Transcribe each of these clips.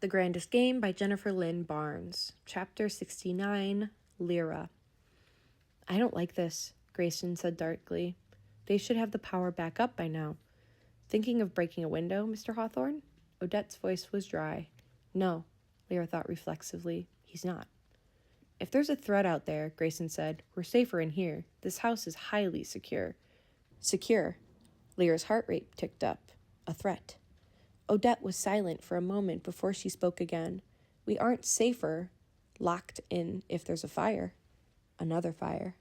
The Grandest Game by Jennifer Lynn Barnes. Chapter 69, Lyra. I don't like this, Grayson said darkly. They should have the power back up by now. Thinking of breaking a window, Mr. Hawthorne? Odette's voice was dry. No, Lyra thought reflexively. He's not. If there's a threat out there, Grayson said, we're safer in here. This house is highly secure. Secure. Lyra's heart rate ticked up. A threat. Odette was silent for a moment before she spoke again. We aren't safer locked in if there's a fire. Another fire.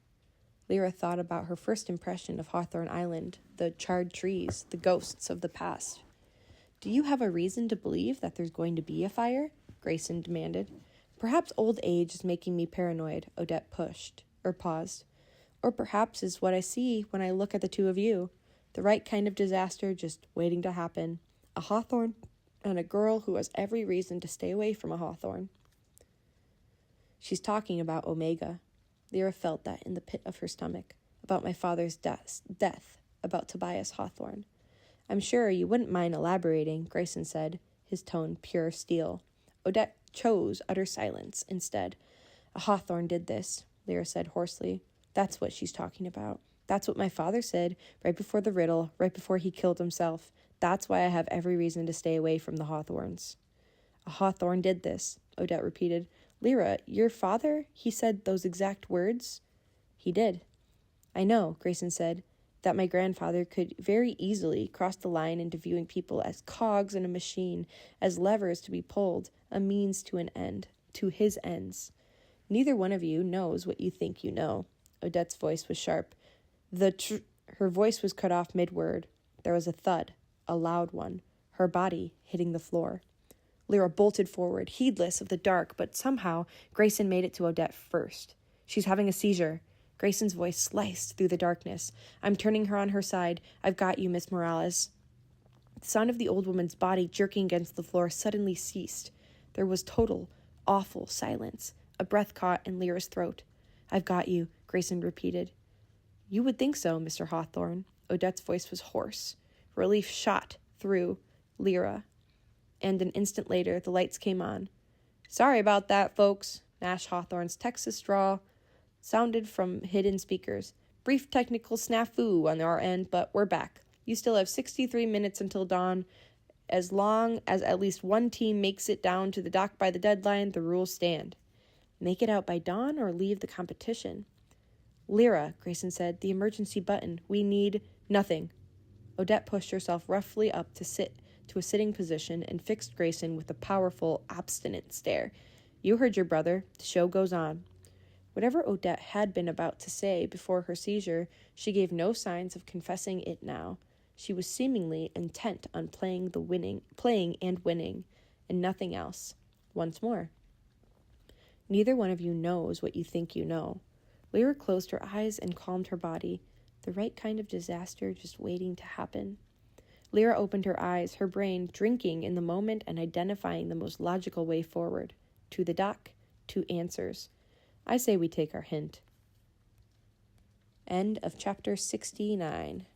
Lyra thought about her first impression of Hawthorne Island, the charred trees, the ghosts of the past. Do you have a reason to believe that there's going to be a fire? Grayson demanded. Perhaps old age is making me paranoid, Odette paused. Or perhaps is what I see when I look at the two of you. The right kind of disaster just waiting to happen. A Hawthorne and a girl who has every reason to stay away from a Hawthorne. She's talking about Omega. Lyra felt that in the pit of her stomach. About my father's death. About Tobias Hawthorne. I'm sure you wouldn't mind elaborating, Grayson said, his tone pure steel. Odette chose utter silence instead. A Hawthorne did this, Lyra said hoarsely. That's what she's talking about. That's what my father said right before the riddle, right before he killed himself. That's why I have every reason to stay away from the Hawthorns. A Hawthorne did this, Odette repeated. Lyra, your father, he said those exact words? He did. I know, Grayson said, that my grandfather could very easily cross the line into viewing people as cogs in a machine, as levers to be pulled, a means to an end, to his ends. Neither one of you knows what you think you know. Odette's voice was sharp. Her voice was cut off mid-word. There was a thud, a loud one, her body hitting the floor. Lyra bolted forward, heedless of the dark, but somehow Grayson made it to Odette first. She's having a seizure. Grayson's voice sliced through the darkness. I'm turning her on her side. I've got you, Miss Morales. The sound of the old woman's body jerking against the floor suddenly ceased. There was total, awful silence. A breath caught in Lyra's throat. I've got you, Grayson repeated. You would think so, Mr. Hawthorne. Odette's voice was hoarse. Relief shot through Lyra. And an instant later, the lights came on. Sorry about that, folks. Nash Hawthorne's Texas drawl sounded from hidden speakers. Brief technical snafu on our end, but we're back. You still have 63 minutes until dawn. As long as at least one team makes it down to the dock by the deadline, the rules stand. Make it out by dawn or leave the competition. Lyra, Grayson said, the emergency button. We need nothing. Odette pushed herself roughly up to a sitting position and fixed Grayson with a powerful, obstinate stare. You heard your brother. The show goes on. Whatever Odette had been about to say before her seizure, she gave no signs of confessing it now. She was seemingly intent on playing and winning, and nothing else. Once more. Neither one of you knows what you think you know. Lyra closed her eyes and calmed her body. The right kind of disaster just waiting to happen. Lyra opened her eyes, her brain drinking in the moment and identifying the most logical way forward. To the dock, to answers. I say we take our hint. End of chapter 69.